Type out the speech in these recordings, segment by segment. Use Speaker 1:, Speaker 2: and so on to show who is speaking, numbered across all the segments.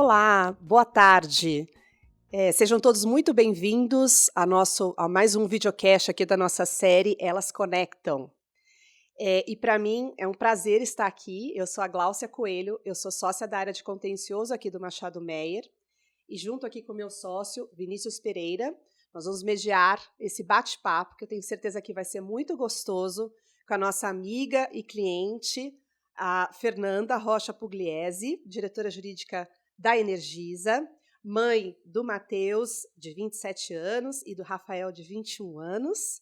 Speaker 1: Olá, boa tarde. Sejam todos muito bem-vindos a mais um videocast aqui da nossa série Elas Conectam. E para mim é um prazer estar aqui. Eu sou a Gláucia Coelho, eu sou sócia da área de contencioso aqui do Machado Meyer e junto aqui com o meu sócio, Vinícius Pereira, nós vamos mediar esse bate-papo que eu tenho certeza que vai ser muito gostoso com a nossa amiga e cliente, a Fernanda Rocha Pugliese, diretora jurídica da Energisa, mãe do Matheus, de 27 anos, e do Rafael, de 21 anos,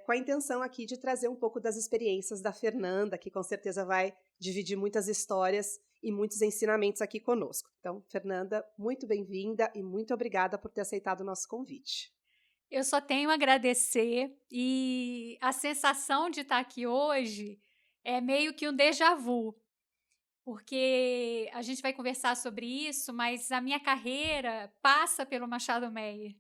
Speaker 1: com a intenção aqui de trazer um pouco das experiências da Fernanda, que com certeza vai dividir muitas histórias e muitos ensinamentos aqui conosco. Então, Fernanda, muito bem-vinda e muito obrigada por ter aceitado o nosso convite.
Speaker 2: Eu só tenho a agradecer e a sensação de estar aqui hoje é meio que um déjà vu, porque a gente vai conversar sobre isso, mas a minha carreira passa pelo Machado Meyer.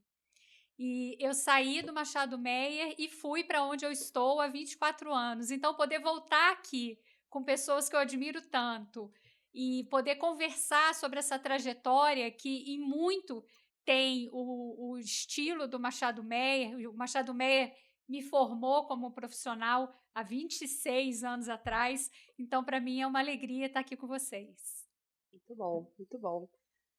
Speaker 2: E eu saí do Machado Meyer e fui para onde eu estou há 24 anos. Então, poder voltar aqui com pessoas que eu admiro tanto e poder conversar sobre essa trajetória que, em muito, tem o estilo do Machado Meyer. O Machado Meyer me formou como profissional há 26 anos atrás. Então, para mim, é uma alegria estar aqui com vocês.
Speaker 1: Muito bom, muito bom.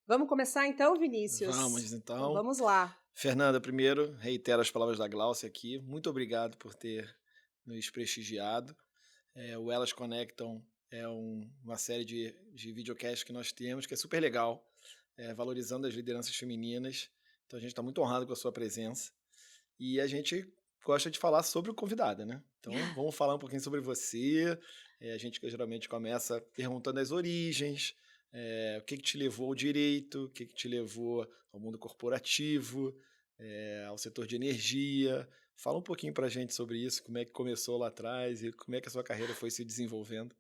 Speaker 1: Vamos começar então, Vinícius?
Speaker 3: Vamos
Speaker 1: Então
Speaker 3: então.
Speaker 1: vamos lá.
Speaker 3: Fernanda, primeiro, reitero as palavras da Gláucia aqui. Muito obrigado por ter nos prestigiado. O Elas Conectam é uma série de videocasts que nós temos, que é super legal, valorizando as lideranças femininas. Então a gente está muito honrado com a sua presença. E a gente gosta de falar sobre o convidado, né? Então vamos falar um pouquinho sobre você. A gente geralmente começa perguntando as origens, o que te levou ao direito, o que te levou ao mundo corporativo, ao setor de energia. Fala um pouquinho pra gente sobre isso, como é que começou lá atrás e como é que a sua carreira foi se desenvolvendo.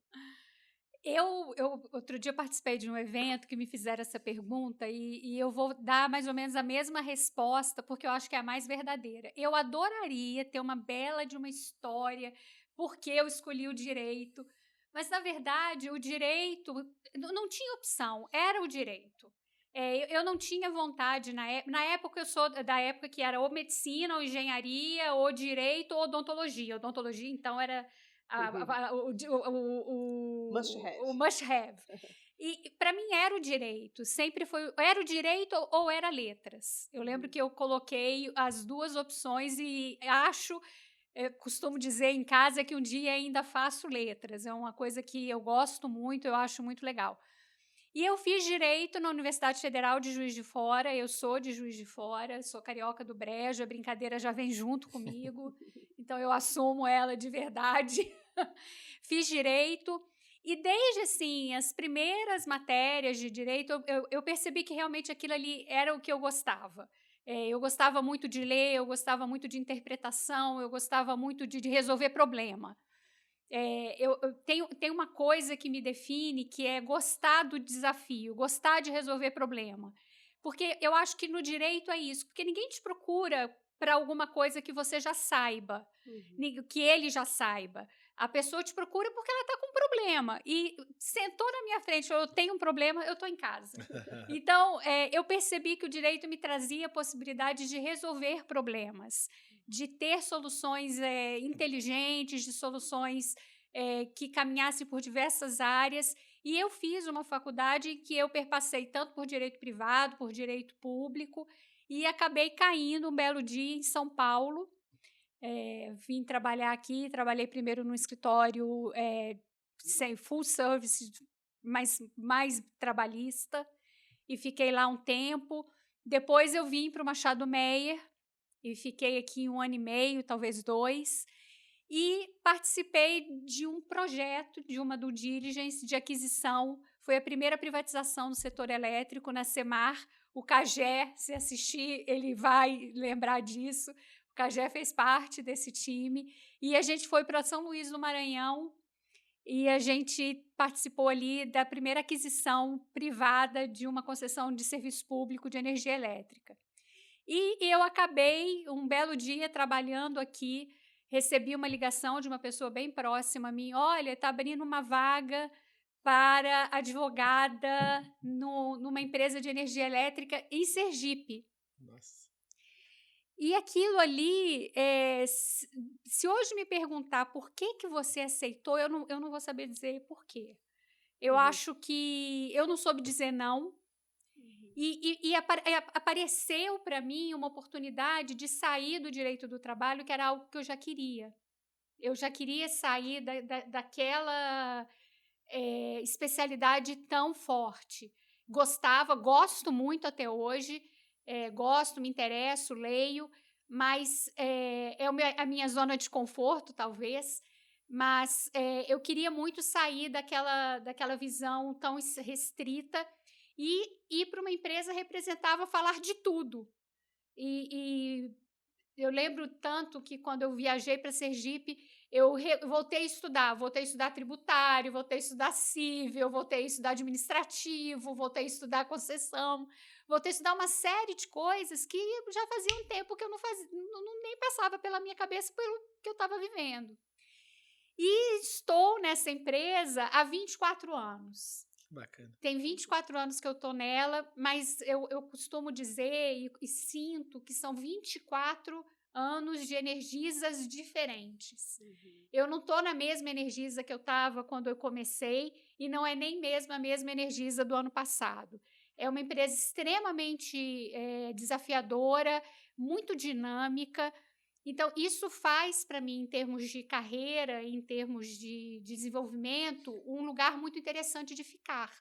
Speaker 2: Outro dia participei de um evento que me fizeram essa pergunta e eu vou dar mais ou menos a mesma resposta, porque eu acho que é a mais verdadeira. Eu adoraria ter uma bela de uma história, porque eu escolhi o direito, mas na verdade o direito não tinha opção, era o direito. Eu não tinha vontade na época eu sou da época que era ou medicina, ou engenharia, ou direito, ou odontologia. Odontologia, então, era
Speaker 1: Must have.
Speaker 2: o must have. E para mim era o direito, sempre foi, era o direito ou era letras. Eu lembro que eu coloquei as duas opções e costumo dizer em casa que um dia ainda faço letras. É uma coisa que eu gosto muito, eu acho muito legal. E eu fiz direito na Universidade Federal de Juiz de Fora. Eu sou de Juiz de Fora, sou carioca do Brejo, a brincadeira já vem junto comigo, então eu assumo ela de verdade. Fiz direito e desde assim as primeiras matérias de direito eu percebi que realmente aquilo ali era o que eu gostava. Eu gostava muito de ler, eu gostava muito de interpretação, eu gostava muito de resolver problema. Eu tenho uma coisa que me define, que é gostar do desafio, gostar de resolver problema. Porque eu acho que no direito é isso, porque ninguém te procura para alguma coisa que você já saiba, que ele já saiba. A pessoa te procura porque ela está com um problema e sentou na minha frente, eu tenho um problema, eu estou em casa. Então, eu percebi que o direito me trazia a possibilidade de resolver problemas, de ter soluções inteligentes, de soluções que caminhassem por diversas áreas. E eu fiz uma faculdade que eu perpassei tanto por direito privado, por direito público, e acabei caindo um belo dia em São Paulo. Vim trabalhar aqui, trabalhei primeiro no escritório sem full service, mas mais trabalhista, e fiquei lá um tempo. Depois eu vim para o Machado Meyer e fiquei aqui 1 ano e meio, talvez 2, e participei de um projeto, de uma due diligence de aquisição. Foi a primeira privatização do setor elétrico na Semar. O Cagé, se assistir, ele vai lembrar disso. O Cagé fez parte desse time. E a gente foi para São Luís do Maranhão e a gente participou ali da primeira aquisição privada de uma concessão de serviço público de energia elétrica. E eu acabei, um belo dia, trabalhando aqui, recebi uma ligação de uma pessoa bem próxima a mim: olha, está abrindo uma vaga para advogada numa empresa de energia elétrica em Sergipe.
Speaker 3: Nossa.
Speaker 2: E aquilo ali, se hoje me perguntar por que você aceitou, eu não vou saber dizer por quê. Eu acho que eu não soube dizer não. E apareceu para mim uma oportunidade de sair do direito do trabalho, que era algo que eu já queria. Eu já queria sair daquela especialidade tão forte. Gosto muito até hoje, gosto, me interesso, leio, mas é a minha zona de conforto, talvez. Mas eu queria muito sair daquela visão tão restrita e ir para uma empresa representava falar de tudo. E eu lembro tanto que quando eu viajei para Sergipe, eu voltei a estudar tributário, voltei a estudar civil, voltei a estudar administrativo, voltei a estudar concessão, voltei a estudar uma série de coisas que já fazia um tempo que eu não fazia, nem passava pela minha cabeça pelo que eu estava vivendo. E estou nessa empresa há 24 anos.
Speaker 3: Bacana.
Speaker 2: Tem 24 anos que eu estou nela, mas eu costumo dizer e sinto que são 24 anos de Energisas diferentes. Eu não estou na mesma Energisa que eu estava quando eu comecei e não é nem mesmo a mesma Energisa do ano passado. É uma empresa extremamente desafiadora, muito dinâmica. Então, isso faz para mim, em termos de carreira, em termos de desenvolvimento, um lugar muito interessante de ficar.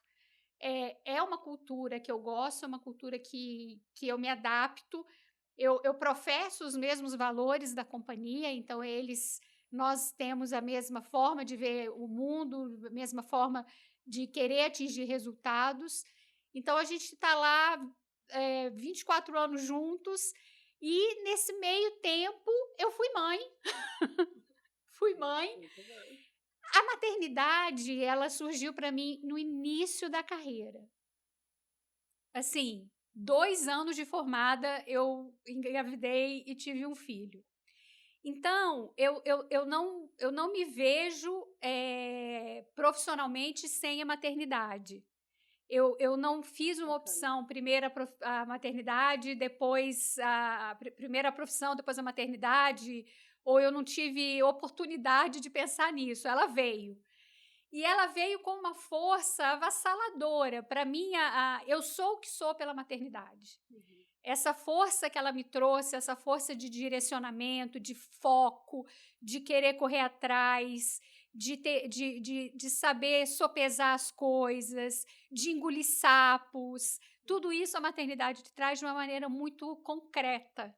Speaker 2: É uma cultura que eu gosto, é uma cultura que eu me adapto. Eu professo os mesmos valores da companhia, então nós temos a mesma forma de ver o mundo, a mesma forma de querer atingir resultados. Então, a gente está lá 24 anos juntos e, nesse meio tempo, eu fui mãe. Fui mãe. A maternidade, ela surgiu para mim no início da carreira. Assim, 2 anos de formada, eu engravidei e tive um filho. Então, eu não me vejo profissionalmente sem a maternidade. Eu não fiz uma opção, primeiro a maternidade, depois primeiro a profissão, depois a maternidade, ou eu não tive oportunidade de pensar nisso. Ela veio. E ela veio com uma força avassaladora. Para mim, eu sou o que sou pela maternidade. Essa força que ela me trouxe, essa força de direcionamento, de foco, de querer correr atrás, de saber sopesar as coisas, de engolir sapos, tudo isso a maternidade te traz de uma maneira muito concreta.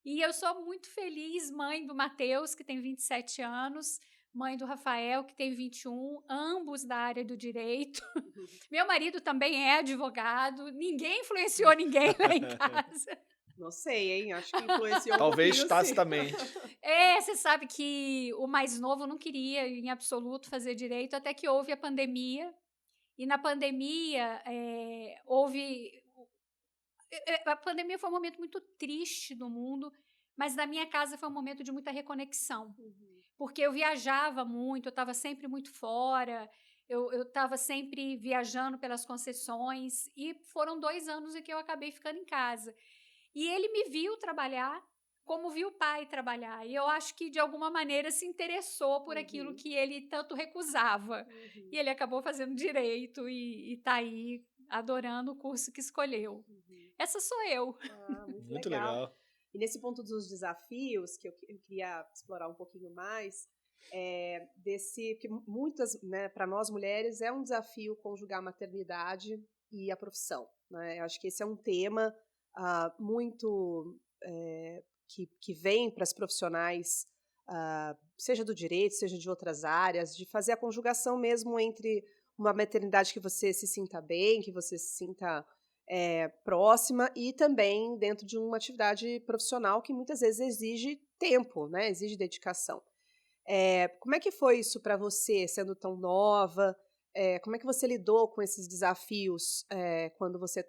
Speaker 2: E eu sou muito feliz, mãe do Matheus, que tem 27 anos, mãe do Rafael, que tem 21, ambos da área do direito. Meu marido também é advogado, ninguém influenciou ninguém lá em casa.
Speaker 1: Não sei, hein? Acho que influenciou
Speaker 3: Talvez
Speaker 1: um pouquinho,
Speaker 3: tacitamente.
Speaker 2: Você sabe que o mais novo não queria, em absoluto, fazer direito, até que houve a pandemia. E na pandemia, a pandemia foi um momento muito triste no mundo, mas na minha casa foi um momento de muita reconexão. Porque eu viajava muito, eu estava sempre muito fora, eu estava sempre viajando pelas concessões, e foram 2 anos em que eu acabei ficando em casa. E ele me viu trabalhar como viu o pai trabalhar. E eu acho que, de alguma maneira, se interessou por aquilo que ele tanto recusava. E ele acabou fazendo direito e está aí adorando o curso que escolheu. Essa sou eu.
Speaker 1: Muito legal. E nesse ponto dos desafios, que eu queria explorar um pouquinho mais, que muitas, né, para nós mulheres, é um desafio conjugar a maternidade e a profissão. Né? Eu acho que esse é um tema muito que vem para as profissionais, seja do direito, seja de outras áreas, de fazer a conjugação mesmo entre uma maternidade que você se sinta bem, que você se sinta próxima, e também dentro de uma atividade profissional que muitas vezes exige tempo, né? Exige dedicação. Como é que foi isso para você, sendo tão nova? Como é que você lidou com esses desafios quando você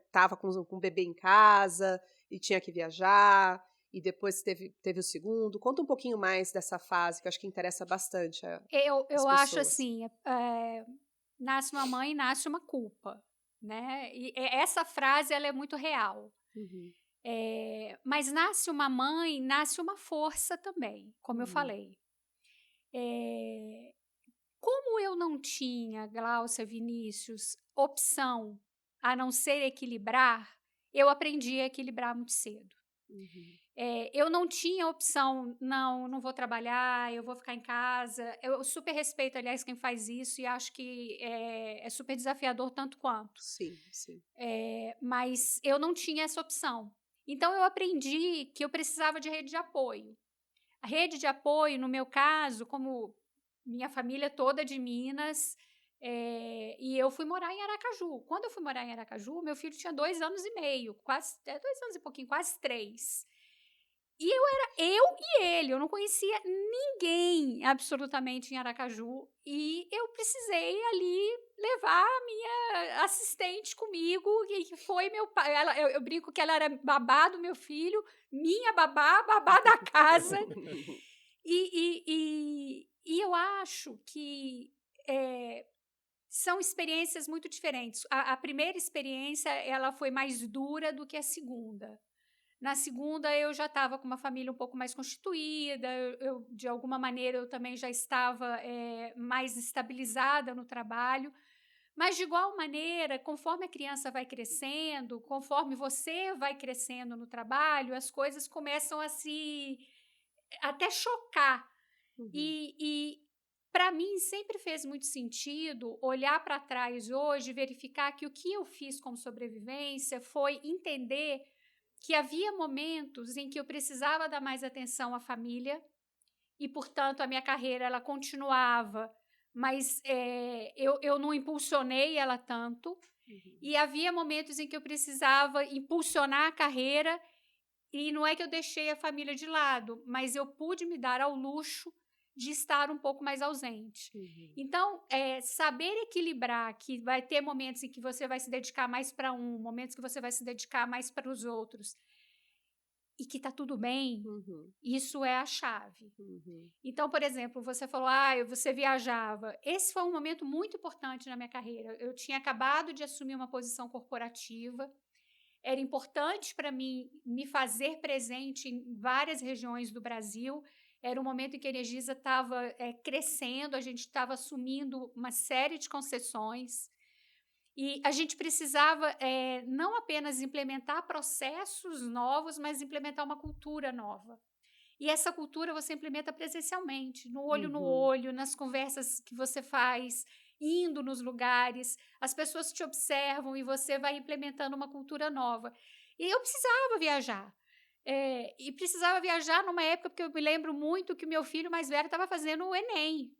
Speaker 1: estava com um bebê em casa e tinha que viajar, e depois teve o segundo? Conta um pouquinho mais dessa fase, que eu acho que interessa bastante as
Speaker 2: Eu
Speaker 1: pessoas.
Speaker 2: acho assim, nasce uma mãe, nasce uma culpa, né? E essa frase ela é muito real. Mas nasce uma mãe, nasce uma força também, como eu falei. Como eu não tinha, Gláucia, Vinícius, opção a não ser equilibrar, eu aprendi a equilibrar muito cedo. Eu não tinha opção, não vou trabalhar, eu vou ficar em casa. Eu super respeito, aliás, quem faz isso e acho que é super desafiador tanto quanto.
Speaker 1: Sim, sim.
Speaker 2: Mas eu não tinha essa opção. Então, eu aprendi que eu precisava de rede de apoio. A rede de apoio, no meu caso, como minha família toda de Minas, e eu fui morar em Aracaju. Quando eu fui morar em Aracaju, meu filho tinha 2 anos e meio, quase 2 anos e pouquinho, quase 3. E eu e ele, eu não conhecia ninguém absolutamente em Aracaju, e eu precisei ali levar a minha assistente comigo, que foi meu pai. Eu brinco que ela era babá do meu filho, minha babá, babá da casa. E eu acho que são experiências muito diferentes. A primeira experiência ela foi mais dura do que a segunda. Na segunda, eu já estava com uma família um pouco mais constituída, de alguma maneira, eu também já estava mais estabilizada no trabalho. Mas, de igual maneira, conforme a criança vai crescendo, conforme você vai crescendo no trabalho, as coisas começam a se até chocar. E para mim, sempre fez muito sentido olhar para trás hoje, verificar que o que eu fiz como sobrevivência foi entender que havia momentos em que eu precisava dar mais atenção à família e, portanto, a minha carreira ela continuava, mas eu não impulsionei ela tanto. E havia momentos em que eu precisava impulsionar a carreira e não é que eu deixei a família de lado, mas eu pude me dar ao luxo de estar um pouco mais ausente. Então, saber equilibrar que vai ter momentos em que você vai se dedicar mais para um, momentos que você vai se dedicar mais para os outros, e que está tudo bem, isso é a chave. Então, por exemplo, você falou, você viajava. Esse foi um momento muito importante na minha carreira. Eu tinha acabado de assumir uma posição corporativa, era importante para mim me fazer presente em várias regiões do Brasil. Era um momento em que a Energisa estava crescendo, a gente estava assumindo uma série de concessões e a gente precisava não apenas implementar processos novos, mas implementar uma cultura nova. E essa cultura você implementa presencialmente, no olho, nas conversas que você faz, indo nos lugares, as pessoas te observam e você vai implementando uma cultura nova. E eu precisava viajar. E precisava viajar numa época, porque eu me lembro muito que o meu filho mais velho estava fazendo o Enem.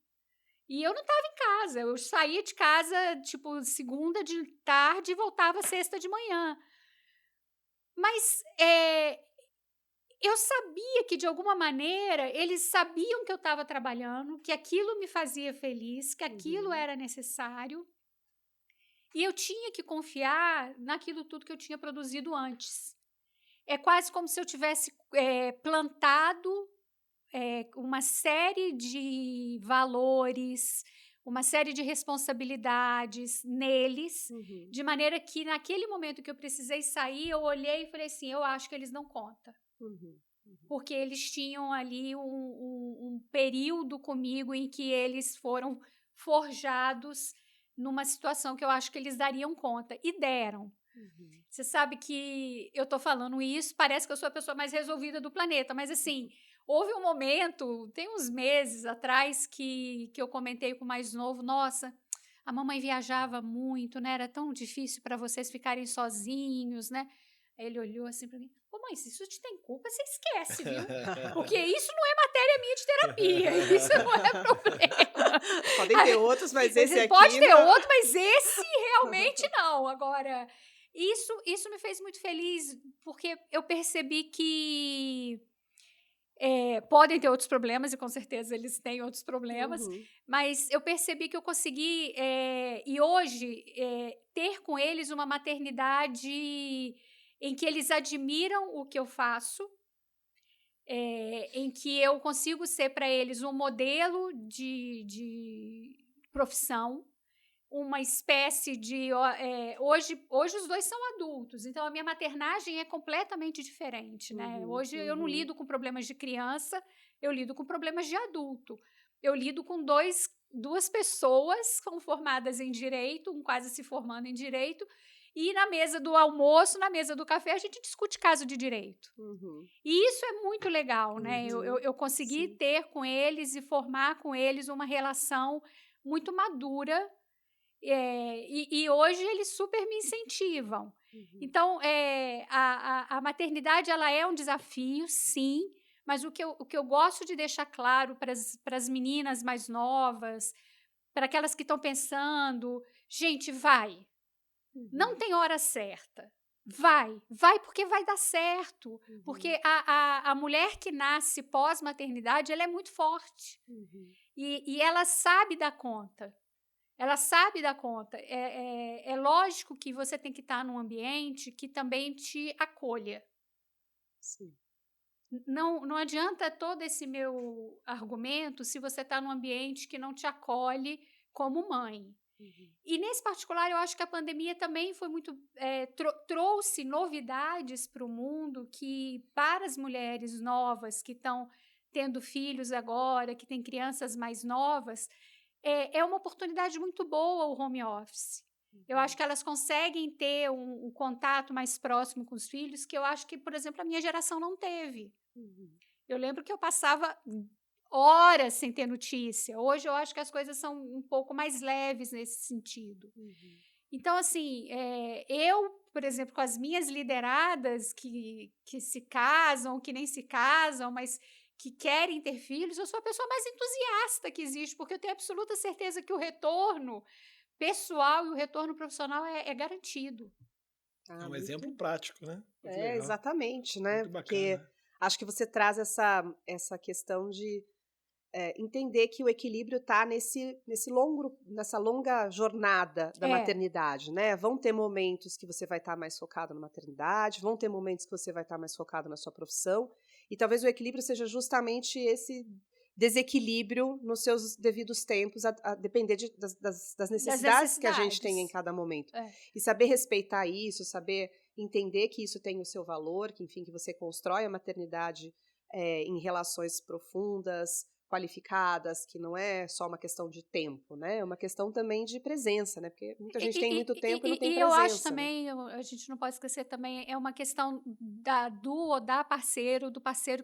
Speaker 2: E eu não estava em casa, eu saía de casa, tipo, segunda de tarde e voltava sexta de manhã. Mas eu sabia que, de alguma maneira, eles sabiam que eu estava trabalhando, que aquilo me fazia feliz, que aquilo era necessário. E eu tinha que confiar naquilo tudo que eu tinha produzido antes. É quase como se eu tivesse plantado uma série de valores, uma série de responsabilidades neles, de maneira que, naquele momento que eu precisei sair, eu olhei e falei assim, eu acho que eles dão conta. Porque eles tinham ali um período comigo em que eles foram forjados numa situação que eu acho que eles dariam conta. E deram. Você sabe que eu estou falando isso, parece que eu sou a pessoa mais resolvida do planeta, mas assim, houve um momento, tem uns meses atrás, que eu comentei com o mais novo, nossa, a mamãe viajava muito, né? Era tão difícil para vocês ficarem sozinhos, né? Aí ele olhou assim para mim, mãe, se isso te tem culpa, você esquece, viu? Porque isso não é matéria minha de terapia, isso não é problema.
Speaker 1: Podem ter outros, mas esse aqui
Speaker 2: pode ter
Speaker 1: não.
Speaker 2: outro, mas esse realmente não. Agora, isso me fez muito feliz, porque eu percebi que podem ter outros problemas, e com certeza eles têm outros problemas, mas eu percebi que eu consegui, e hoje, ter com eles uma maternidade em que eles admiram o que eu faço, em que eu consigo ser para eles um modelo de profissão, uma espécie de... hoje os dois são adultos, então a minha maternagem é completamente diferente, né? Hoje eu não lido com problemas de criança, eu lido com problemas de adulto. Eu lido com duas pessoas formadas em direito, um quase se formando em direito, e na mesa do almoço, na mesa do café, a gente discute caso de direito. E isso é muito legal, né? Eu consegui ter com eles e formar com eles uma relação muito madura, e hoje eles super me incentivam. Então, a maternidade ela é um desafio, sim, mas o que eu gosto de deixar claro para as meninas mais novas, para aquelas que estão pensando, gente, vai. Não tem hora certa. Vai porque vai dar certo. Porque a mulher que nasce pós-maternidade, ela é muito forte. E ela sabe dar conta. Ela sabe dar conta. É lógico que você tem que estar num ambiente que também te acolha.
Speaker 1: Sim.
Speaker 2: Não adianta todo esse meu argumento se você está num ambiente que não te acolhe como mãe. E, nesse particular, eu acho que a pandemia também foi muito... trouxe novidades para o mundo que, para as mulheres novas que estão tendo filhos agora, que têm crianças mais novas, é uma oportunidade muito boa o home office. Eu acho que elas conseguem ter um contato mais próximo com os filhos, que eu acho que, por exemplo, a minha geração não teve. Eu lembro que eu passava horas sem ter notícia. Hoje eu acho que as coisas são um pouco mais leves nesse sentido. Então, assim, eu, por exemplo, com as minhas lideradas que se casam, que nem se casam, mas que querem ter filhos, eu sou a pessoa mais entusiasta que existe, porque eu tenho absoluta certeza que o retorno pessoal e o retorno profissional é garantido.
Speaker 3: É um exemplo prático, né?
Speaker 1: Exatamente, né?
Speaker 3: Muito
Speaker 1: Porque
Speaker 3: bacana.
Speaker 1: acho que você traz essa questão de entender que o equilíbrio está nessa longa jornada da maternidade, né? Vão ter momentos que você vai estar mais focado na maternidade, vão ter momentos que você vai estar mais focado na sua profissão, e talvez o equilíbrio seja justamente esse desequilíbrio nos seus devidos tempos, a depender das necessidades que a gente tem em cada momento. E saber respeitar isso, saber entender que isso tem o seu valor, que, enfim, que você constrói a maternidade em relações profundas, qualificadas, que não é só uma questão de tempo, né? É uma questão também de presença, né? Porque muita gente tem muito tempo e não tem presença.
Speaker 2: E eu acho também, a gente não pode esquecer também, é uma questão do parceiro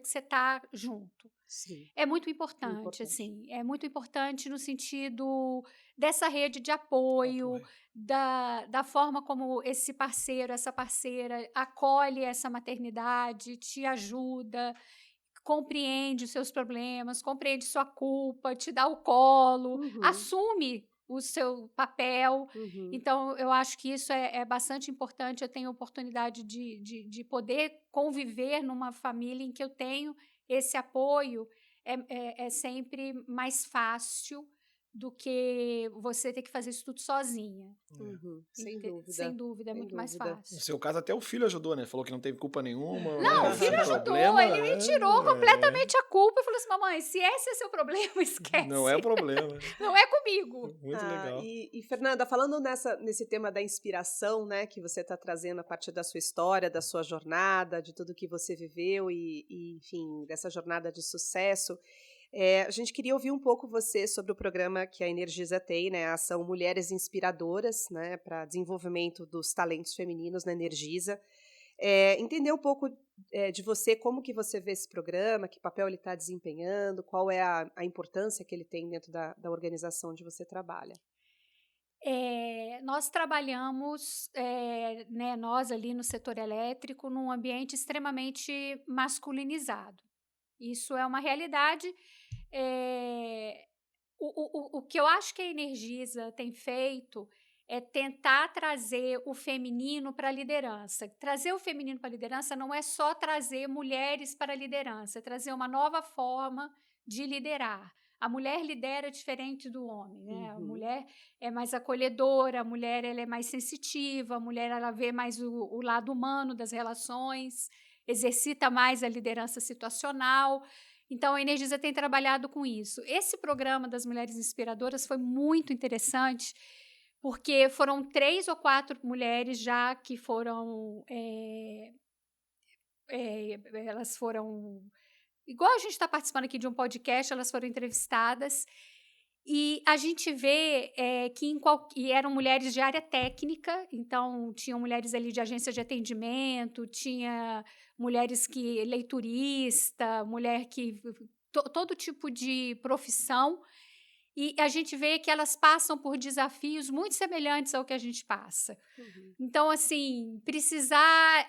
Speaker 2: que você está junto.
Speaker 1: Sim.
Speaker 2: É muito importante, assim, é muito importante no sentido dessa rede de apoio, da forma como esse parceiro, essa parceira acolhe essa maternidade, te ajuda, compreende os seus problemas, compreende sua culpa, te dá o colo, assume o seu papel. Então, eu acho que isso é bastante importante. Eu tenho a oportunidade de poder conviver numa família em que eu tenho esse apoio. É sempre mais fácil do que você ter que fazer isso tudo sozinha.
Speaker 1: Sem dúvida.
Speaker 2: Sem dúvida, é muito mais fácil.
Speaker 3: No seu caso, até o filho ajudou, né? Falou que não teve culpa nenhuma.
Speaker 2: Não, o filho ajudou, ele me tirou completamente a culpa e falou assim, mamãe, se esse é seu problema, esquece.
Speaker 3: Não é problema.
Speaker 2: Não é comigo.
Speaker 3: Muito legal.
Speaker 1: E, Fernanda, falando nesse tema da inspiração, né, que você está trazendo a partir da sua história, da sua jornada, de tudo que você viveu e enfim, dessa jornada de sucesso, a gente queria ouvir um pouco você sobre o programa que a Energisa tem, né, a ação Mulheres Inspiradoras, né, para desenvolvimento dos talentos femininos na Energisa. Entender um pouco de você, como que você vê esse programa, que papel ele está desempenhando, qual é a importância que ele tem dentro da organização onde você trabalha.
Speaker 2: Nós trabalhamos, né, nós ali no setor elétrico, num ambiente extremamente masculinizado. Isso é uma realidade. O que eu acho que a Energisa tem feito é tentar trazer o feminino para a liderança. Trazer o feminino para a liderança não é só trazer mulheres para a liderança, é trazer uma nova forma de liderar. A mulher lidera diferente do homem, né? A mulher é mais acolhedora, a mulher ela é mais sensitiva, a mulher ela vê mais o lado humano das relações, exercita mais a liderança situacional. Então, a Energisa tem trabalhado com isso. Esse programa das Mulheres Inspiradoras foi muito interessante, porque foram 3 ou 4 mulheres já que foram, elas foram igual a gente está participando aqui de um podcast, elas foram entrevistadas, e a gente vê e eram mulheres de área técnica, então tinham mulheres ali de agência de atendimento, tinha mulheres que leiturista, mulher que todo tipo de profissão, e a gente vê que elas passam por desafios muito semelhantes ao que a gente passa. Então, assim, precisar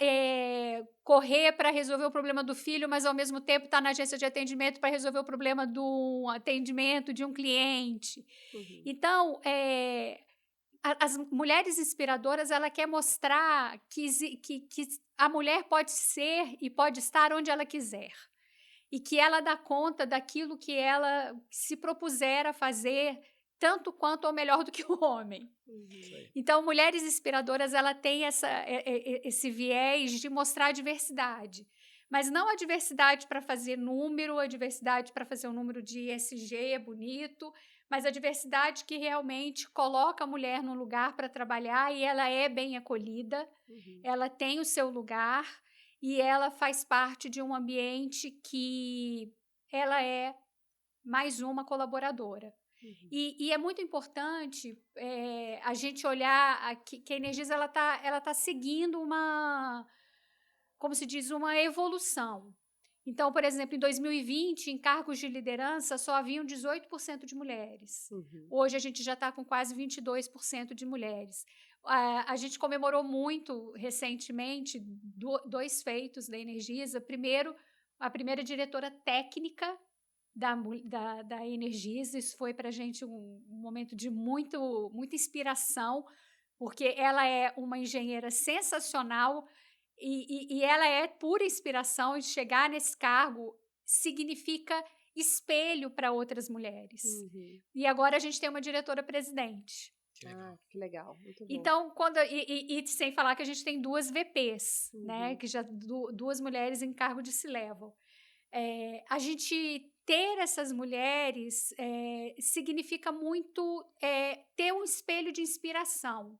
Speaker 2: correr para resolver o problema do filho, mas ao mesmo tempo estar na agência de atendimento para resolver o problema do atendimento de um cliente. Então, as mulheres inspiradoras, ela quer mostrar que a mulher pode ser e pode estar onde ela quiser. E que ela dá conta daquilo que ela se propuser a fazer, tanto quanto ou melhor do que o homem. Então, Mulheres Inspiradoras, ela tem esse viés de mostrar a diversidade. Mas não a diversidade para fazer número, a diversidade para fazer um número de ESG bonito, mas a diversidade que realmente coloca a mulher num lugar para trabalhar e ela é bem acolhida, ela tem o seu lugar, e ela faz parte de um ambiente que ela é mais uma colaboradora. E é muito importante a gente olhar que a Energisa ela tá seguindo como se diz, uma evolução. Então, por exemplo, em 2020, em cargos de liderança, só haviam 18% de mulheres. Hoje, a gente já está com quase 22% de mulheres. A gente comemorou muito recentemente 2 feitos da Energisa. Primeiro, a primeira diretora técnica da Energisa. Isso foi para a gente um momento de muita inspiração, porque ela é uma engenheira sensacional e ela é pura inspiração, e chegar nesse cargo significa espelho para outras mulheres. E agora a gente tem uma diretora-presidente.
Speaker 1: Que legal, muito bom.
Speaker 2: Então, sem falar que a gente tem 2 VPs, né, que já 2 mulheres em cargo de C-level. A gente ter essas mulheres significa muito ter um espelho de inspiração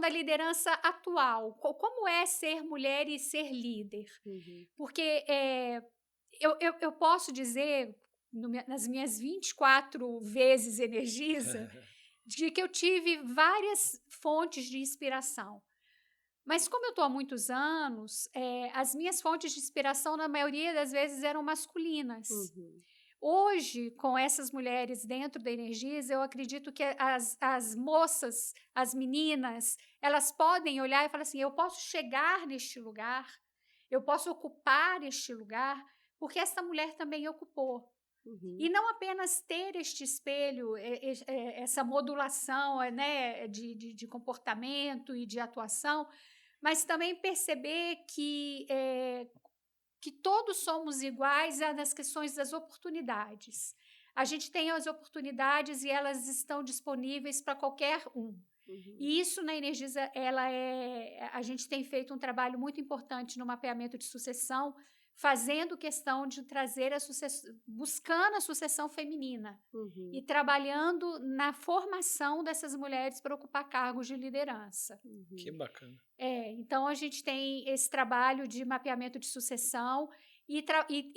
Speaker 2: da liderança atual. Como é ser mulher e ser líder? Porque eu posso dizer, nas minhas 24 vezes Energisa, de que eu tive várias fontes de inspiração. Mas como eu estou há muitos anos, as minhas fontes de inspiração, na maioria das vezes, eram masculinas. Hoje, com essas mulheres dentro da Energisa, eu acredito que as moças, as meninas, elas podem olhar e falar assim, eu posso chegar neste lugar, eu posso ocupar este lugar, porque essa mulher também ocupou. E não apenas ter este espelho, essa modulação de comportamento e de atuação, mas também perceber que todos somos iguais nas questões das oportunidades. A gente tem as oportunidades e elas estão disponíveis para qualquer um. E isso na Energisa, a gente tem feito um trabalho muito importante no mapeamento de sucessão, fazendo questão de trazer buscando a sucessão feminina e trabalhando na formação dessas mulheres para ocupar cargos de liderança.
Speaker 3: Que bacana.
Speaker 2: Então, a gente tem esse trabalho de mapeamento de sucessão e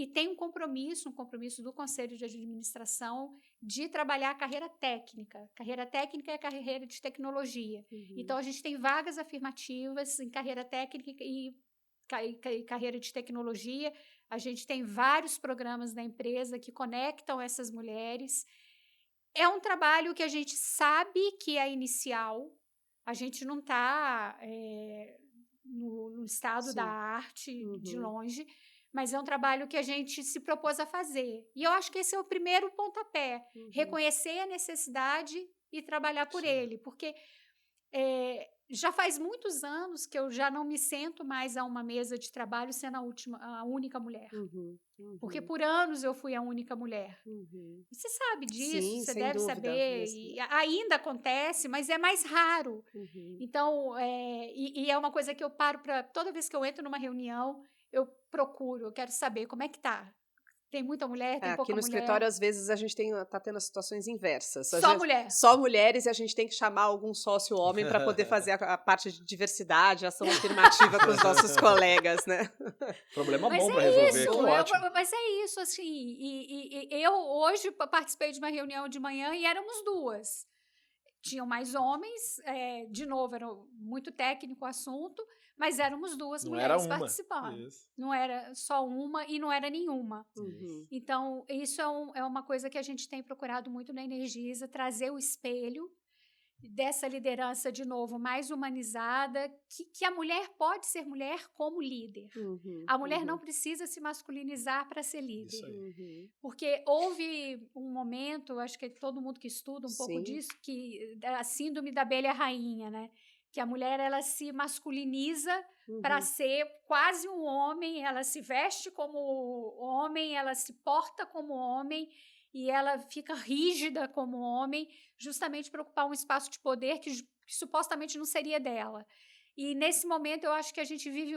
Speaker 2: tem um compromisso do Conselho de Administração de trabalhar a carreira técnica. Carreira técnica é carreira de tecnologia. Então, a gente tem vagas afirmativas em carreira técnica e carreira de tecnologia. A gente tem vários programas da empresa que conectam essas mulheres. É um trabalho que a gente sabe que é inicial. A gente não está no estado da arte, de longe, mas é um trabalho que a gente se propôs a fazer. E eu acho que esse é o primeiro pontapé, reconhecer a necessidade e trabalhar por ele, porque já faz muitos anos que eu já não me sento mais a uma mesa de trabalho sendo a única mulher. Porque por anos eu fui a única mulher. Você sabe disso,
Speaker 1: Sim,
Speaker 2: você
Speaker 1: sem
Speaker 2: deve
Speaker 1: dúvida,
Speaker 2: saber. E ainda acontece, mas é mais raro. Então, e é uma coisa que eu paro para... Toda vez que eu entro numa reunião, eu procuro, eu quero saber como é que está. Tem muita mulher, tem
Speaker 1: Aqui
Speaker 2: pouca
Speaker 1: no
Speaker 2: mulher.
Speaker 1: escritório, às vezes, a gente tá tendo as situações inversas.
Speaker 2: Só mulher.
Speaker 1: Só mulheres, e a gente tem que chamar algum sócio homem para poder fazer a parte de diversidade, ação afirmativa com os nossos colegas, né?
Speaker 3: Problema
Speaker 2: Mas
Speaker 3: bom
Speaker 2: é
Speaker 3: para resolver,
Speaker 2: isso,
Speaker 3: que ótimo.
Speaker 2: mas é isso, assim, e eu hoje participei de uma reunião de manhã e éramos 2. Tinham mais homens, de novo, era muito técnico o assunto, mas éramos 2
Speaker 3: Não era
Speaker 2: mulheres
Speaker 3: uma.
Speaker 2: participando.
Speaker 3: Isso.
Speaker 2: Não era só uma e não era nenhuma.
Speaker 1: Uhum.
Speaker 2: Então, isso é uma coisa que a gente tem procurado muito na Energisa, trazer o espelho dessa liderança, de novo, mais humanizada, que a mulher pode ser mulher como líder.
Speaker 1: Uhum.
Speaker 2: A mulher não precisa se masculinizar para ser líder.
Speaker 3: Isso aí.
Speaker 1: Uhum.
Speaker 2: Porque houve um momento, acho que todo mundo que estuda um pouco
Speaker 1: Sim.
Speaker 2: disso, que a síndrome da abelha rainha, né? Que a mulher, ela se masculiniza para ser quase um homem, ela se veste como homem, ela se porta como homem e ela fica rígida como homem, justamente para ocupar um espaço de poder que supostamente não seria dela. E nesse momento eu acho que a gente vive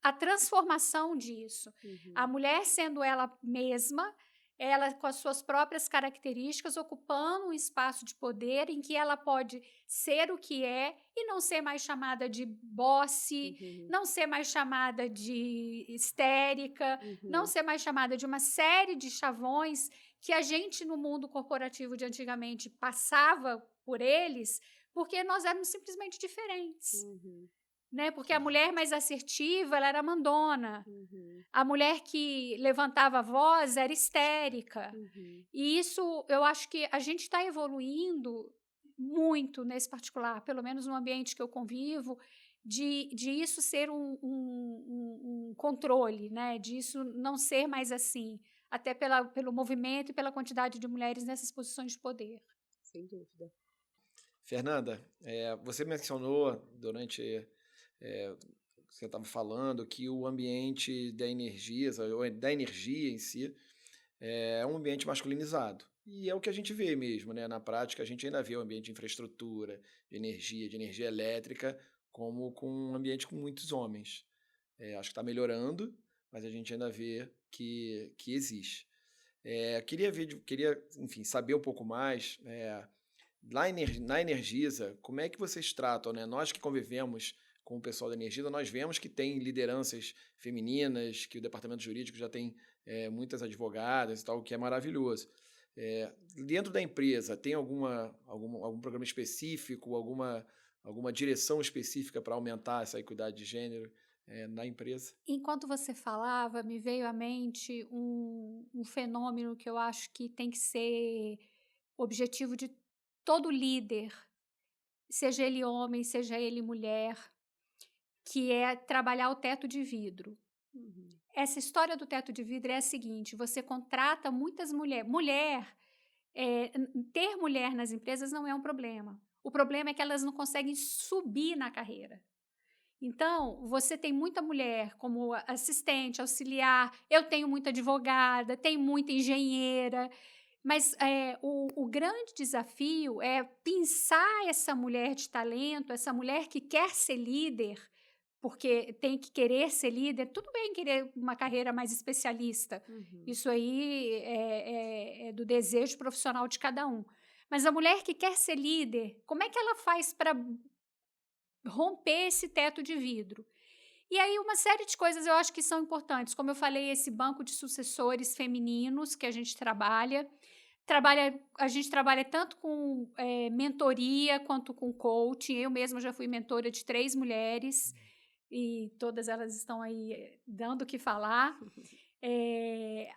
Speaker 2: a transformação disso. A mulher sendo ela mesma, ela com as suas próprias características, ocupando um espaço de poder em que ela pode ser o que é e não ser mais chamada de bosse, não ser mais chamada de histérica, não ser mais chamada de uma série de chavões que a gente no mundo corporativo de antigamente passava por eles, porque nós éramos simplesmente diferentes. Né? Porque a mulher mais assertiva, ela era mandona. A mulher que levantava a voz era histérica. E isso, eu acho que a gente está evoluindo muito nesse particular, pelo menos no ambiente que eu convivo, de isso ser um controle, né? De isso não ser mais assim, até pelo movimento e pela quantidade de mulheres nessas posições de poder.
Speaker 1: Sem dúvida.
Speaker 3: Fernanda, você mencionou durante... você estava falando que o ambiente da energia em si, é um ambiente masculinizado. E é o que a gente vê mesmo, né? Na prática, a gente ainda vê o ambiente de infraestrutura, de energia elétrica, como com um ambiente com muitos homens. Acho que está melhorando, mas a gente ainda vê que existe. Queria, enfim, saber um pouco mais. Lá na Energisa, como é que vocês tratam, né? Nós que convivemos com o pessoal da Energisa, nós vemos que tem lideranças femininas, que o departamento jurídico já tem muitas advogadas e tal, o que é maravilhoso. Dentro da empresa, tem algum programa específico, alguma direção específica para aumentar essa equidade de gênero na empresa?
Speaker 2: Enquanto você falava, me veio à mente um fenômeno que eu acho que tem que ser objetivo de todo líder, seja ele homem, seja ele mulher, que é trabalhar o teto de vidro. Essa história do teto de vidro é a seguinte: você contrata muitas mulheres. Ter mulher nas empresas não é um problema. O problema é que elas não conseguem subir na carreira. Então, você tem muita mulher como assistente, auxiliar, eu tenho muita advogada, tenho muita engenheira, mas o grande desafio é pensar essa mulher de talento, essa mulher que quer ser líder, porque tem que querer ser líder. Tudo bem querer uma carreira mais especialista, isso aí é do desejo profissional de cada um. Mas a mulher que quer ser líder, como é que ela faz para romper esse teto de vidro? E aí uma série de coisas eu acho que são importantes. Como eu falei, esse banco de sucessores femininos que a gente trabalha. A gente trabalha tanto com mentoria quanto com coaching. Eu mesma já fui mentora de 3 mulheres e todas elas estão aí dando o que falar.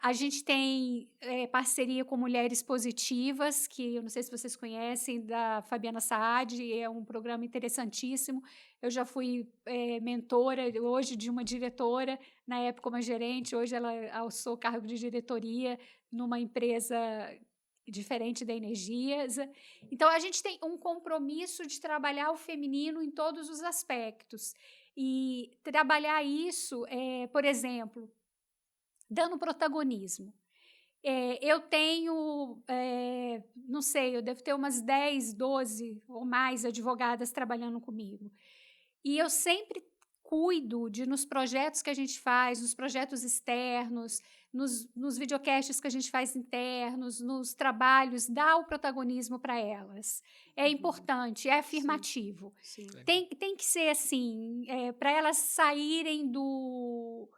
Speaker 2: A gente tem parceria com Mulheres Positivas, que eu não sei se vocês conhecem, da Fabiana Saad, é um programa interessantíssimo. Eu já fui mentora hoje de uma diretora, na época uma gerente, hoje ela alçou cargo de diretoria numa empresa diferente da Energisa. Então, a gente tem um compromisso de trabalhar o feminino em todos os aspectos. E trabalhar isso, por exemplo, dando protagonismo. Eu tenho, não sei, eu devo ter umas 10, 12 ou mais advogadas trabalhando comigo. E eu sempre cuido de, nos projetos que a gente faz, nos projetos externos, nos videocasts que a gente faz internos, nos trabalhos, dar o protagonismo para elas. É importante, é afirmativo.
Speaker 1: Sim.
Speaker 2: Tem que ser assim, para elas saírem do...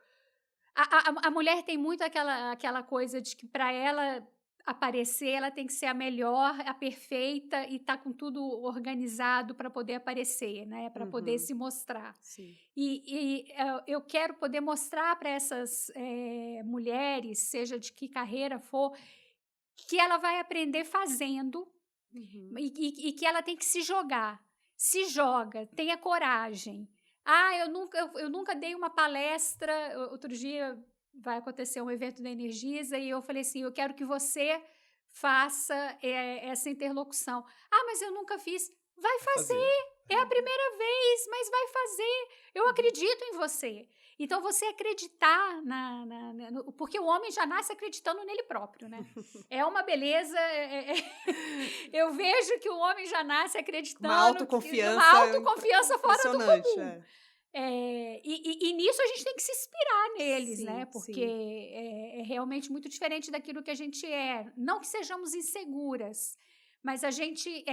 Speaker 2: A mulher tem muito aquela coisa de que para ela aparecer, ela tem que ser a melhor, a perfeita e tá com tudo organizado para poder aparecer, né? Para poder se mostrar.
Speaker 1: Sim.
Speaker 2: E eu quero poder mostrar para essas mulheres, seja de que carreira for, que ela vai aprender fazendo e que ela tem que se jogar. Se joga, tenha coragem. Eu nunca dei uma palestra. Outro dia vai acontecer um evento da Energisa e eu falei assim, eu quero que você faça essa interlocução. Mas eu nunca fiz. Vai fazer. É a primeira vez, mas vai fazer. Eu acredito em você. Então, você acreditar porque o homem já nasce acreditando nele próprio, né? É uma beleza. Eu vejo que o homem já nasce acreditando.
Speaker 1: Uma autoconfiança.
Speaker 2: Uma autoconfiança fora do comum.
Speaker 1: É.
Speaker 2: E nisso a gente tem que se inspirar neles,
Speaker 1: sim,
Speaker 2: né? Porque é realmente muito diferente daquilo que a gente é. Não que sejamos inseguras, mas a gente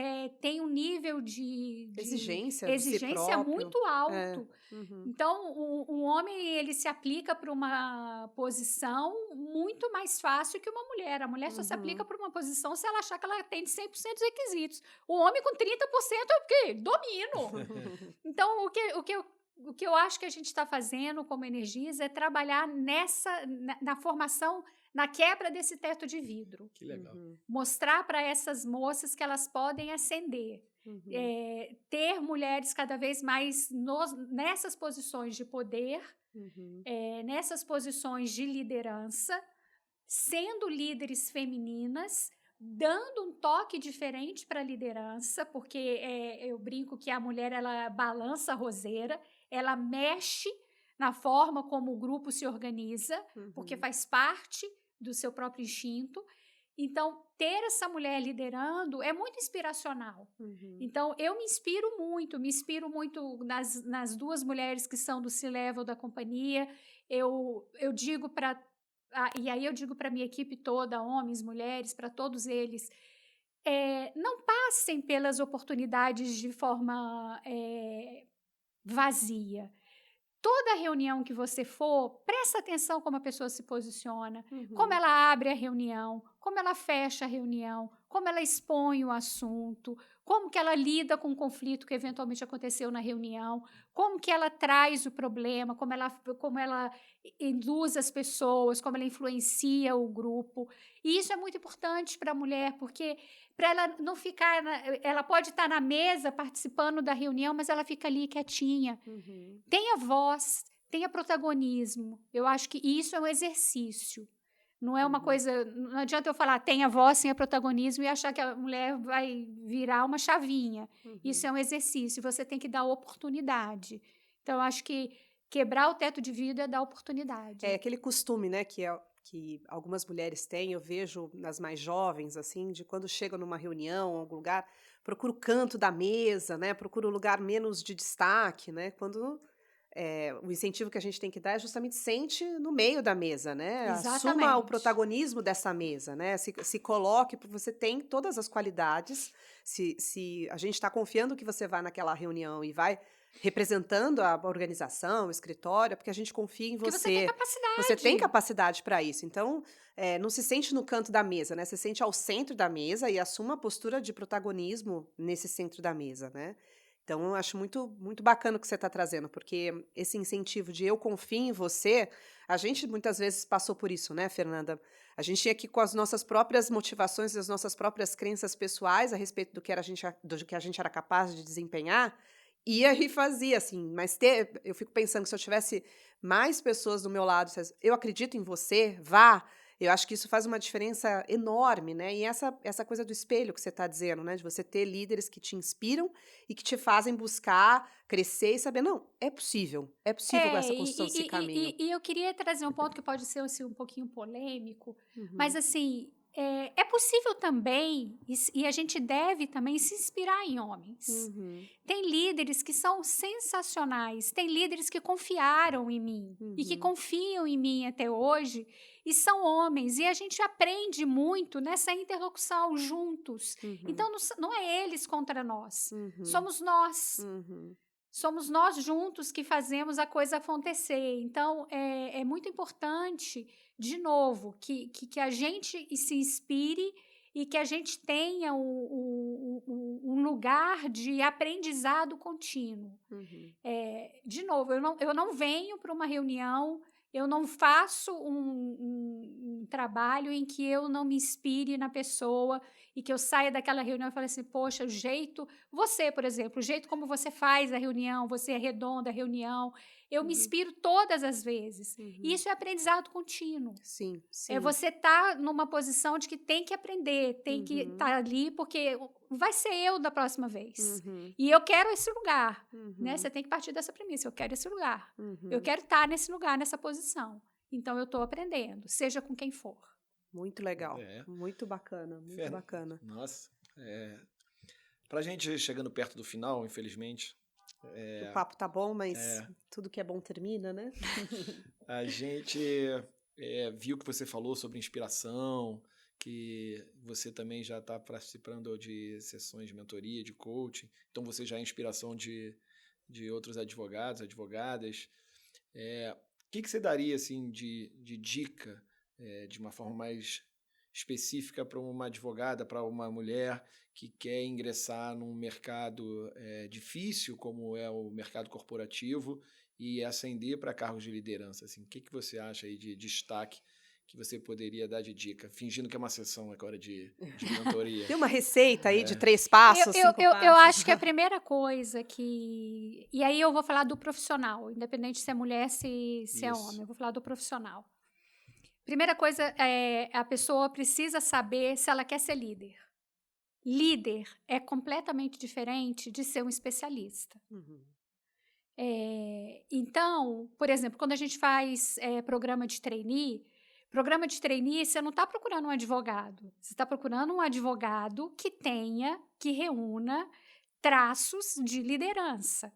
Speaker 2: tem um nível de
Speaker 1: exigência
Speaker 2: de si muito alto. Então, um homem ele se aplica para uma posição muito mais fácil que uma mulher. A mulher só se aplica para uma posição se ela achar que ela atende 100% dos requisitos. O homem com 30% é o quê? Domino! Então, o que eu acho que a gente está fazendo como Energisa é trabalhar na formação, na quebra desse teto de vidro.
Speaker 3: Que legal.
Speaker 2: Mostrar para essas moças que elas podem ascender. Ter mulheres cada vez mais nessas posições de poder, nessas posições de liderança, sendo líderes femininas, dando um toque diferente para a liderança, porque eu brinco que a mulher ela balança a roseira, ela mexe na forma como o grupo se organiza, porque faz parte do seu próprio instinto. Então, ter essa mulher liderando é muito inspiracional. Então, eu me inspiro muito nas duas mulheres que são do C-Level da companhia. Eu digo para... e aí eu digo para a minha equipe toda, homens, mulheres, para todos eles, não passem pelas oportunidades de forma vazia. Toda reunião que você for, presta atenção como a pessoa se posiciona, como ela abre a reunião, como ela fecha a reunião, como ela expõe o assunto, como que ela lida com o conflito que eventualmente aconteceu na reunião, como que ela traz o problema, como ela induz as pessoas, como ela influencia o grupo. E isso é muito importante para a mulher, porque para ela não ficar... ela pode estar na mesa participando da reunião, mas ela fica ali quietinha. Tenha voz, tenha protagonismo. Eu acho que isso é um exercício. Não é uma coisa... Não adianta eu falar tenha voz, tenha protagonismo e achar que a mulher vai virar uma chavinha. Isso é um exercício. Você tem que dar oportunidade. Então, eu acho que quebrar o teto de vidro é dar oportunidade.
Speaker 1: É aquele costume, né, que algumas mulheres têm, eu vejo nas mais jovens, assim, de quando chegam numa reunião, em algum lugar, procura o canto da mesa, né, procura o lugar menos de destaque, né, quando o incentivo que a gente tem que dar é justamente sente no meio da mesa, né, assuma o protagonismo dessa mesa, né, se coloque, porque você tem todas as qualidades, se a gente está confiando que você vai naquela reunião e vai representando a organização, o escritório, porque a gente confia em você.
Speaker 2: Porque você tem capacidade.
Speaker 1: Você tem capacidade para isso. Então, não se sente no canto da mesa, né? Se sente ao centro da mesa e assuma a postura de protagonismo nesse centro da mesa, né? Então, eu acho muito, muito bacana o que você está trazendo, porque esse incentivo de eu confio em você, a gente muitas vezes passou por isso, né, Fernanda? A gente tinha que ir com as nossas próprias motivações e as nossas próprias crenças pessoais a respeito do que a gente era capaz de desempenhar, ia e fazia, assim, mas eu fico pensando que se eu tivesse mais pessoas do meu lado, eu acredito em você, vá, eu acho que isso faz uma diferença enorme, né? E essa coisa do espelho que você está dizendo, né? De você ter líderes que te inspiram e que te fazem buscar, crescer e saber, não, é possível essa construção desse caminho.
Speaker 2: E eu queria trazer um ponto que pode ser assim, um pouquinho polêmico, mas assim, É possível também, e a gente deve também se inspirar em homens. Tem líderes que são sensacionais, tem líderes que confiaram em mim e que confiam em mim até hoje, e são homens, e a gente aprende muito nessa interlocução juntos. Então, não é eles contra nós, somos nós. Somos nós juntos que fazemos a coisa acontecer. Então, é muito importante, de novo, que a gente se inspire e que a gente tenha um lugar de aprendizado contínuo. De novo, eu não venho para uma reunião, eu não faço um trabalho em que eu não me inspire na pessoa e que eu saia daquela reunião e fale assim, poxa, o jeito... Você, por exemplo, o jeito como você faz a reunião, você arredonda a reunião, eu me inspiro todas as vezes. E isso é aprendizado contínuo.
Speaker 1: Sim.
Speaker 2: É você estar numa posição de que tem que aprender, tem que estar ali, porque vai ser eu da próxima vez. E eu quero esse lugar. Né? Você tem que partir dessa premissa, eu quero esse lugar. Eu quero estar nesse lugar, nessa posição. Então, eu estou aprendendo, seja com quem for.
Speaker 1: Muito legal, muito bacana, muito bacana.
Speaker 3: Nossa, pra gente chegando perto do final, infelizmente...
Speaker 1: O papo tá bom, mas tudo que é bom termina, né?
Speaker 3: A gente viu que você falou sobre inspiração, que você também já está participando de sessões de mentoria, de coaching, então você já é inspiração de outros advogados, advogadas. O que você daria assim, de dica, de uma forma mais específica para uma advogada, para uma mulher que quer ingressar num mercado difícil, como é o mercado corporativo, e ascender para cargos de liderança? Assim, o que você acha aí de destaque que você poderia dar de dica? Fingindo que é uma sessão agora de mentoria.
Speaker 1: Tem uma receita aí de 3 passos, 5 passos?
Speaker 2: Eu acho que a primeira coisa que... E aí eu vou falar do profissional, independente se é mulher, se é homem. Eu vou falar do profissional. Primeira coisa, a pessoa precisa saber se ela quer ser líder. Líder é completamente diferente de ser um especialista. Então, por exemplo, quando a gente faz programa de trainee, você não está procurando um advogado. Você está procurando um advogado que reúna traços de liderança.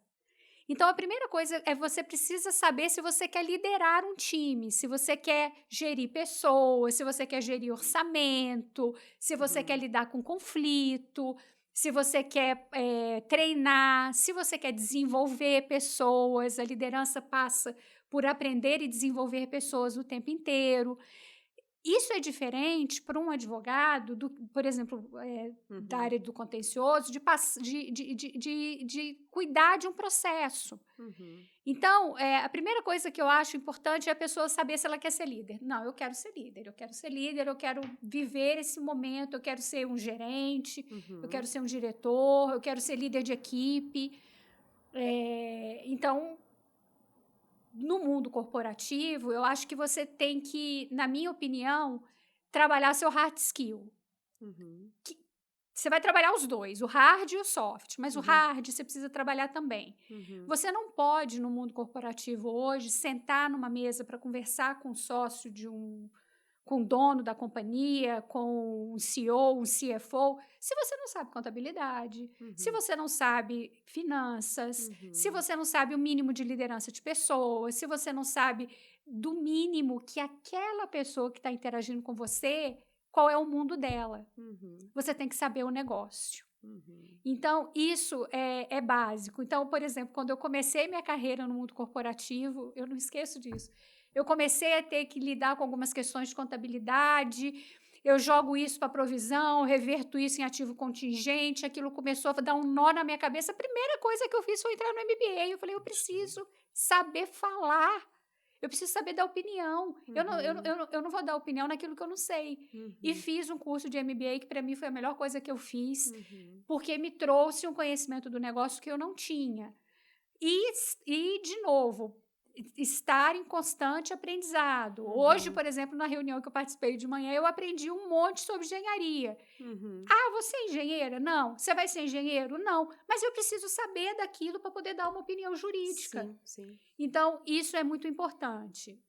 Speaker 2: Então, a primeira coisa é você precisa saber se você quer liderar um time, se você quer gerir pessoas, se você quer gerir orçamento, se você quer lidar com conflito, se você quer treinar, se você quer desenvolver pessoas. A liderança passa por aprender e desenvolver pessoas o tempo inteiro. Isso é diferente para um advogado, por exemplo, da área do contencioso, de cuidar de um processo. Então, a primeira coisa que eu acho importante é a pessoa saber se ela quer ser líder. Não, eu quero ser líder, eu quero viver esse momento, eu quero ser um gerente, eu quero ser um diretor, eu quero ser líder de equipe. Então, no mundo corporativo, eu acho que você tem que, na minha opinião, trabalhar seu hard skill. Você vai trabalhar os dois, o hard e o soft, mas o hard você precisa trabalhar também. Você não pode, no mundo corporativo hoje, sentar numa mesa para conversar com o sócio com o dono da companhia, com um CEO, um CFO, se você não sabe contabilidade, se você não sabe finanças, se você não sabe o mínimo de liderança de pessoas, se você não sabe do mínimo que aquela pessoa que está interagindo com você, qual é o mundo dela. Você tem que saber o negócio. Então, isso é básico. Então, por exemplo, quando eu comecei minha carreira no mundo corporativo, eu não esqueço disso, eu comecei a ter que lidar com algumas questões de contabilidade, eu jogo isso para provisão, reverto isso em ativo contingente, aquilo começou a dar um nó na minha cabeça. A primeira coisa que eu fiz foi entrar no MBA. Eu falei, eu preciso saber falar, eu preciso saber dar opinião. Eu não vou dar opinião naquilo que eu não sei. E fiz um curso de MBA que, para mim, foi a melhor coisa que eu fiz, porque me trouxe um conhecimento do negócio que eu não tinha. E de novo, estar em constante aprendizado. Hoje, por exemplo, na reunião que eu participei de manhã, eu aprendi um monte sobre engenharia. Ah, você é engenheira? Não. Você vai ser engenheiro? Não. Mas eu preciso saber daquilo para poder dar uma opinião jurídica.
Speaker 1: Sim.
Speaker 2: Então, isso é muito importante.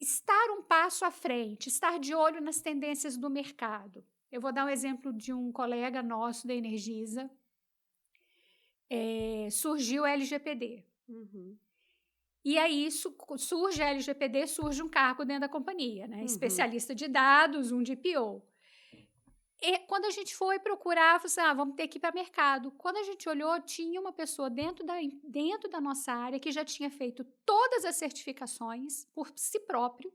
Speaker 2: estar um passo à frente, estar de olho nas tendências do mercado. Eu vou dar um exemplo de um colega nosso da Energisa. Surgiu o LGPD.
Speaker 1: Uhum.
Speaker 2: E aí surge a LGPD, surge um cargo dentro da companhia, né?
Speaker 1: Uhum.
Speaker 2: Especialista de dados, um DPO. E quando a gente foi procurar, falou assim, vamos ter que ir para mercado. Quando a gente olhou, tinha uma pessoa dentro da nossa área que já tinha feito todas as certificações por si próprio,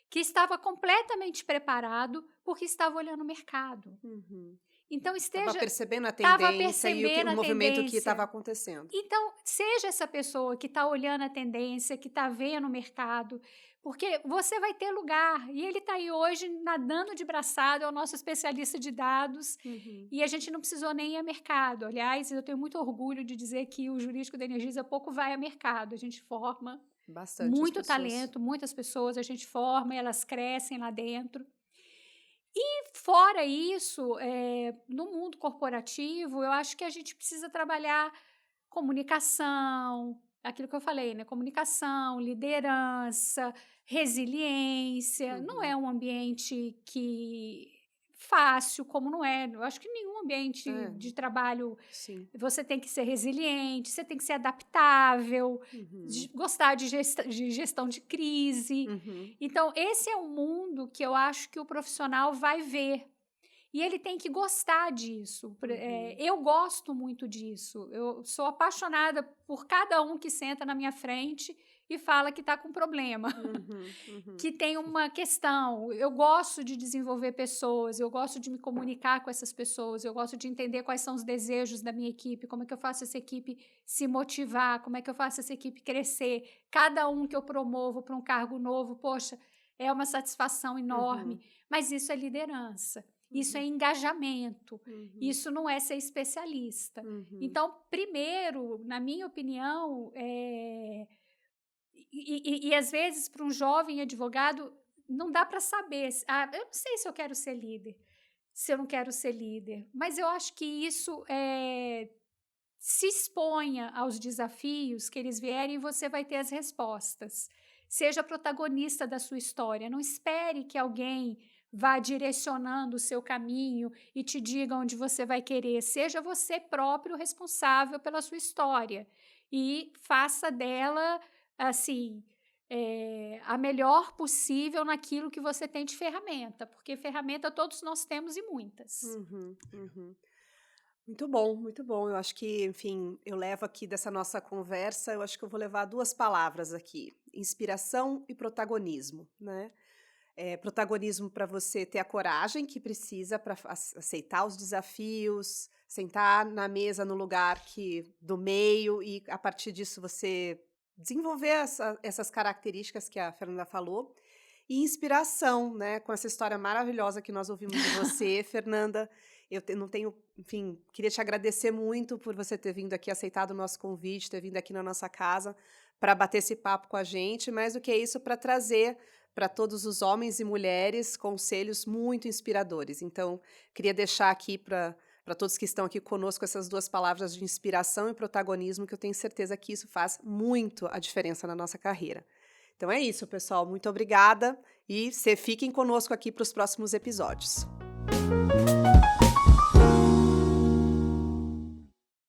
Speaker 2: que estava completamente preparado porque estava olhando o mercado.
Speaker 1: Uhum.
Speaker 2: Então,
Speaker 1: Estava percebendo a
Speaker 2: tava
Speaker 1: tendência e
Speaker 2: percebendo
Speaker 1: o
Speaker 2: a
Speaker 1: movimento que
Speaker 2: tendência.
Speaker 1: estava acontecendo.
Speaker 2: Então, seja essa pessoa que está olhando a tendência, que está vendo o mercado, porque você vai ter lugar. E ele está aí hoje nadando de braçada, é o nosso especialista de dados,
Speaker 1: Uhum.
Speaker 2: e a gente não precisou nem ir a mercado. Aliás, eu tenho muito orgulho de dizer que o jurídico da Energisa pouco vai a mercado. A gente forma
Speaker 1: Bastante
Speaker 2: muito
Speaker 1: pessoas.
Speaker 2: talento, muitas pessoas, a gente forma, elas crescem lá dentro. E fora isso, no mundo corporativo, eu acho que a gente precisa trabalhar comunicação, aquilo que eu falei, né? Comunicação, liderança, resiliência. Não é um ambiente fácil, como não é. Eu acho que nenhum ambiente de trabalho
Speaker 1: Sim.
Speaker 2: você tem que ser resiliente, você tem que ser adaptável, gostar de gestão de crise. Então, esse é um mundo que eu acho que o profissional vai ver. E ele tem que gostar disso. Eu gosto muito disso. Eu sou apaixonada por cada um que senta na minha frente e fala que está com problema, que tem uma questão. Eu gosto de desenvolver pessoas, eu gosto de me comunicar com essas pessoas, eu gosto de entender quais são os desejos da minha equipe, como é que eu faço essa equipe se motivar, como é que eu faço essa equipe crescer. Cada um que eu promovo para um cargo novo, poxa, é uma satisfação enorme. Mas isso é liderança. Isso é engajamento, isso não é ser especialista. Então, primeiro, na minha opinião, e às vezes para um jovem advogado não dá para saber, eu não sei se eu quero ser líder, se eu não quero ser líder, mas eu acho que isso se exponha aos desafios que eles vierem e você vai ter as respostas. Seja protagonista da sua história, não espere que alguém vá direcionando o seu caminho e te diga onde você vai querer. Seja você próprio responsável pela sua história e faça dela, assim, a melhor possível naquilo que você tem de ferramenta, porque ferramenta todos nós temos e muitas.
Speaker 1: Muito bom, muito bom. Eu acho que, enfim, eu levo aqui dessa nossa conversa, eu acho que eu vou levar 2 palavras aqui: inspiração e protagonismo, né? Protagonismo para você ter a coragem que precisa para aceitar os desafios, sentar na mesa no lugar do meio e a partir disso você desenvolver essas características que a Fernanda falou. E inspiração, né? Com essa história maravilhosa que nós ouvimos de você, Fernanda. Eu não tenho, enfim, queria te agradecer muito por você ter vindo aqui, aceitado o nosso convite, ter vindo aqui na nossa casa para bater esse papo com a gente, mais do que isso, para trazer para todos os homens e mulheres conselhos muito inspiradores. Então, queria deixar aqui para todos que estão aqui conosco essas 2 palavras de inspiração e protagonismo, que eu tenho certeza que isso faz muito a diferença na nossa carreira. Então é isso, pessoal. Muito obrigada e fiquem conosco aqui para os próximos episódios.